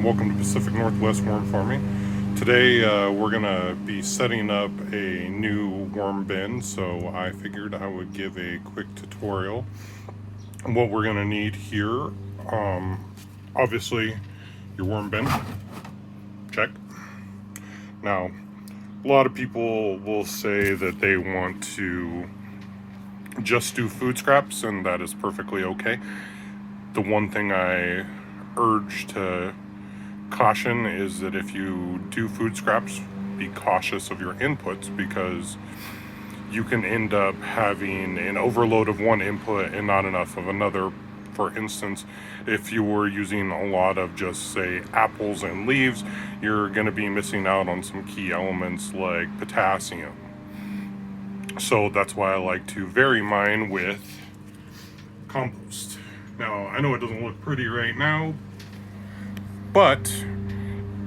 Welcome to Pacific Northwest Worm Farming. Today we're going to be setting up a new worm bin, so I figured I would give a quick tutorial. What we're going to need here, obviously your worm bin, check. Now, a lot of people will say that they want to just do food scraps, and that is perfectly okay. The one thing I urge to caution is that if you do food scraps, be cautious of your inputs, because you can end up having an overload of one input and not enough of another. For instance, if you were using a lot of just say apples and leaves, you're going to be missing out on some key elements like potassium. So that's why I like to vary mine with compost. Now, I know it doesn't look pretty right now, but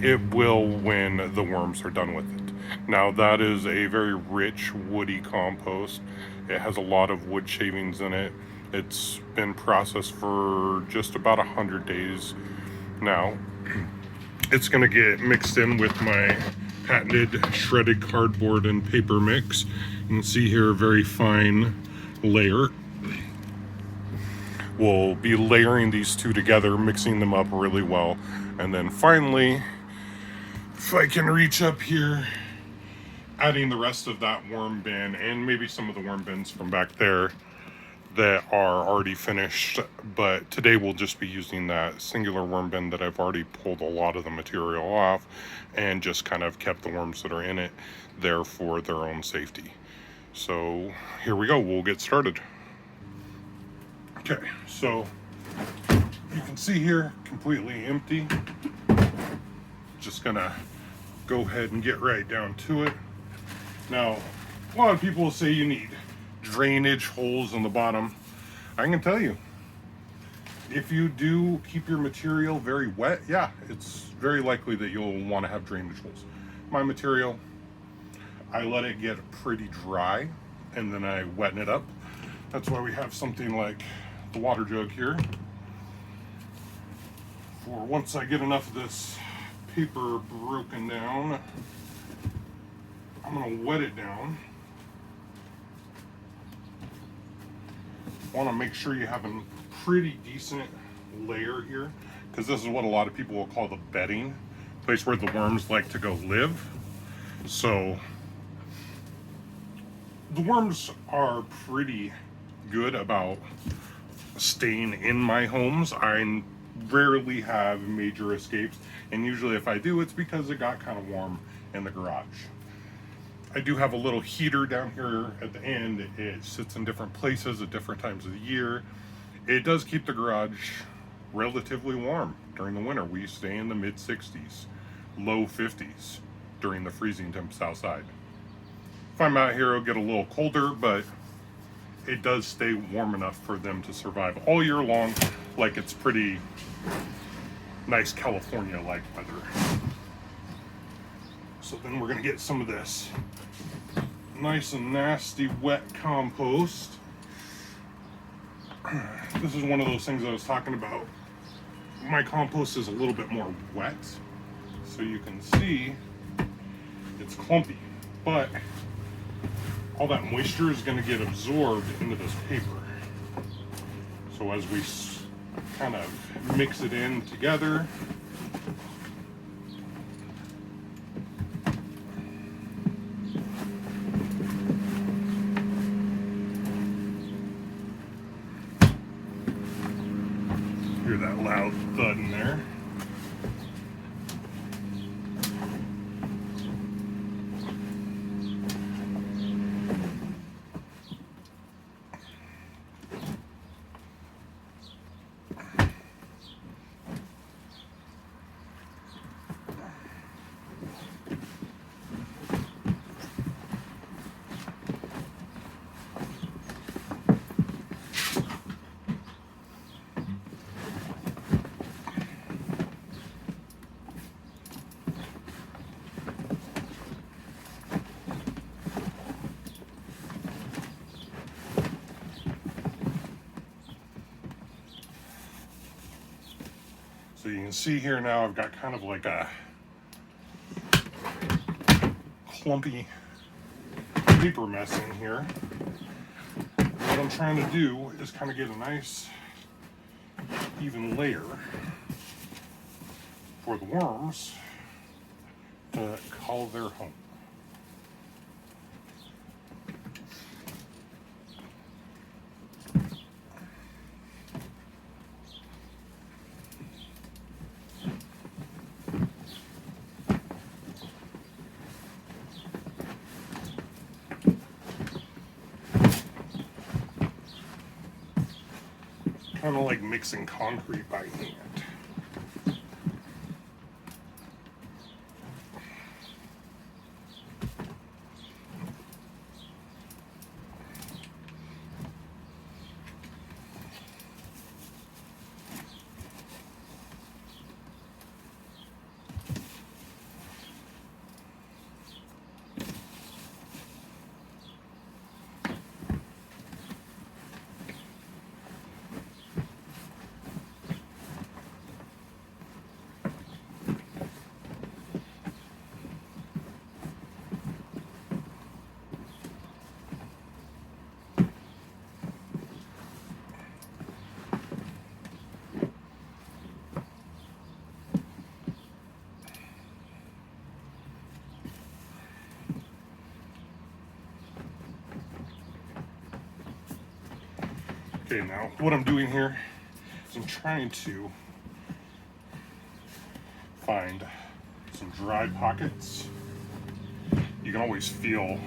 it will when the worms are done with it. Now, that is a very rich woody compost. It has a lot of wood shavings in it. It's been processed for just about 100 days now. It's going to get mixed in with my patented shredded cardboard and paper mix. You can see here a very fine layer. We'll be layering these two together, mixing them up really well, and then finally, if I can reach up here, adding the rest of that worm bin and maybe some of the worm bins from back there that are already finished. But today we'll just be using that singular worm bin that I've already pulled a lot of the material off and just kind of kept the worms that are in it there for their own safety. So here we go, we'll get started. Okay, so you can see here, completely empty. Just gonna go ahead and get right down to it. Now, a lot of people will say you need drainage holes in the bottom. I can tell you, if you do keep your material very wet, yeah, it's very likely that you'll want to have drainage holes. My material, I let it get pretty dry and then I wetten it up. That's why we have something like the water jug here. For once I get enough of this paper broken down, I'm going to wet it down. Want to make sure you have a pretty decent layer here, because this is what a lot of people will call the bedding, place where the worms like to go live. So the worms are pretty good about staying in my homes. I rarely have major escapes, and usually if I do, it's because it got kind of warm in the garage. I do have a little heater down here at the end. It sits in different places at different times of the year. It does keep the garage relatively warm during the winter. We stay in the mid 60s, low 50s during the freezing temps outside. If I'm out here, it'll get a little colder, but it does stay warm enough for them to survive all year long, like it's pretty nice California-like weather. So then we're gonna get some of this nice and nasty wet compost. This is one of those things I was talking about. My compost is a little bit more wet, so you can see it's clumpy, but all that moisture is going to get absorbed into this paper. So as we kind of mix it in together, hear that loud thud in there. you can see here now, I've got kind of like a clumpy paper mess in here. What I'm trying to do is kind of get a nice even layer for the worms to call their home. Kind of like mixing concrete by hand. Okay, now what I'm doing here is I'm trying to find some dry pockets. You can always feel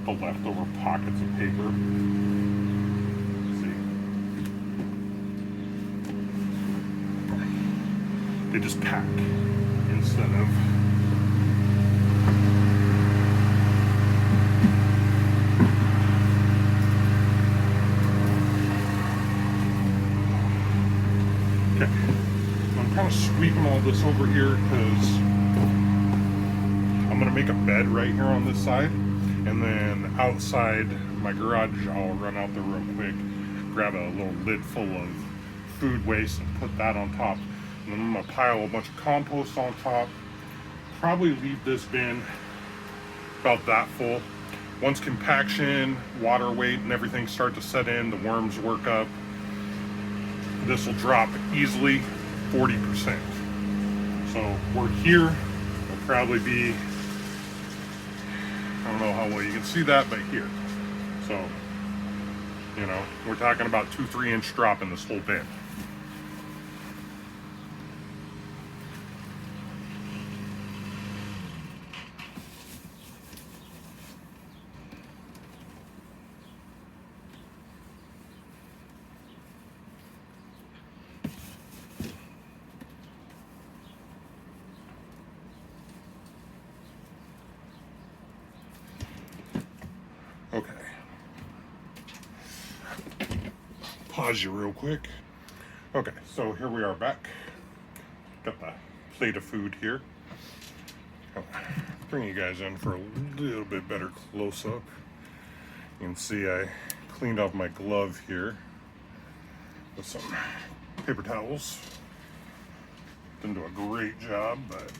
the leftover pockets of paper. See? They just pack instead of sweeping all this over here because I'm going to make a bed right here on this side, and then outside my garage I'll run out there real quick, grab a little lid full of food waste and put that on top, and then I'm going to pile a bunch of compost on top, probably leave this bin about that full. Once compaction, water weight and everything start to set in, the worms work up, this will drop easily 40%. So we're here, it'll probably be, I don't know how well you can see that, but here. So, you know, we're talking about 2-3 inch drop in this whole bin. Okay. Pause you real quick. Okay, so here we are back. Got the plate of food here. I'll bring you guys in for a little bit better close-up. You can see I cleaned off my glove here with some paper towels. Didn't do a great job, but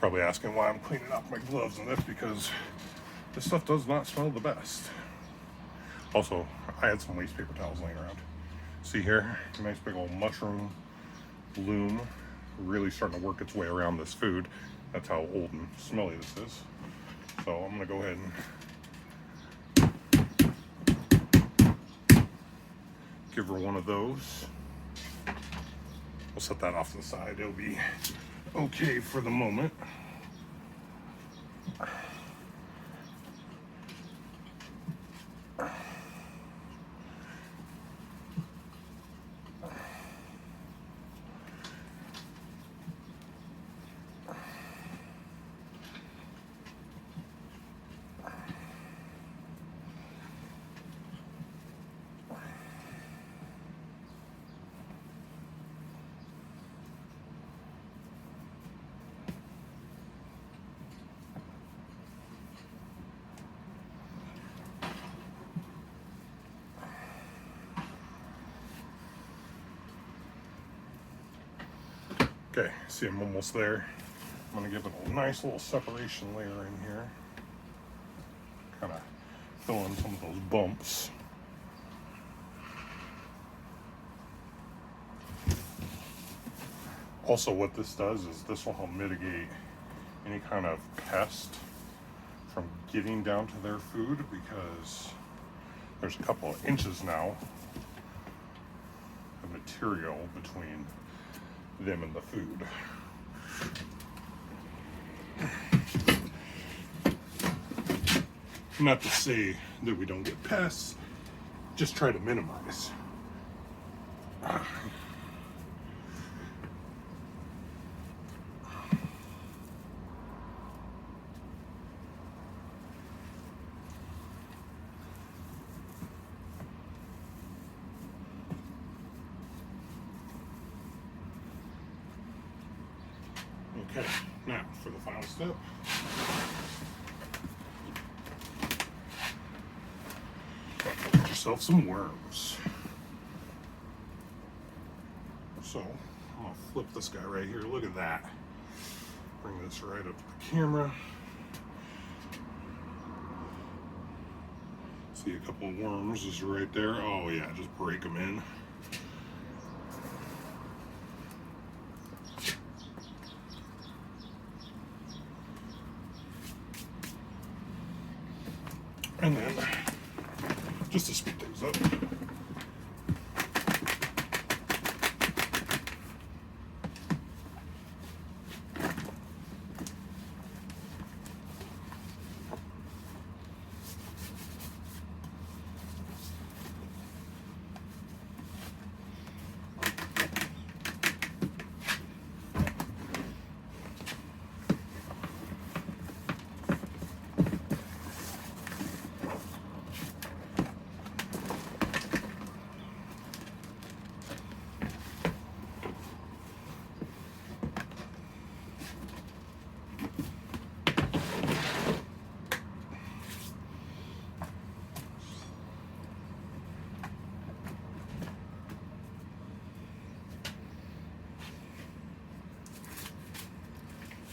probably asking why I'm cleaning off my gloves, and that's because this stuff does not smell the best. Also, I had some waste paper towels laying around. See here, nice big old mushroom bloom, really starting to work its way around this food. That's how old and smelly this is. So I'm gonna go ahead and give her one of those. We'll set that off to the side. It'll be okay for the moment. Okay, see, I'm almost there. I'm gonna give it a nice little separation layer in here. Kind of fill in some of those bumps. Also, what this does is this will help mitigate any kind of pest from getting down to their food, because there's a couple of inches now of material between them and the food. Not to say that we don't get pests, just try to minimize. Okay, now for the final step. Get yourself some worms. So, I'm gonna flip this guy right here. Look at that. Bring this right up to the camera. See a couple of worms is right there. Oh yeah, just break them in. And then, just to speed things up,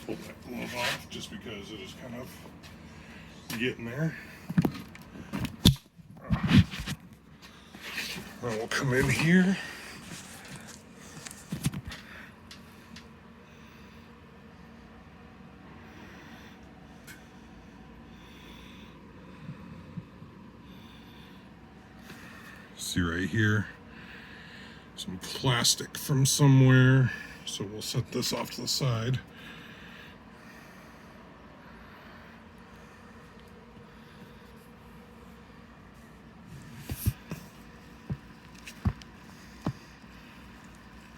pull that glove off just because it is kind of getting there. Then we'll come in here. See right here, some plastic from somewhere. So we'll set this off to the side.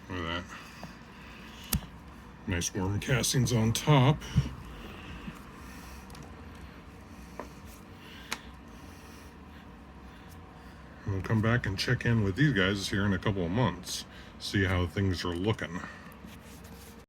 Look at that. Nice worm castings on top. We'll come back and check in with these guys here in a couple of months, see how things are looking.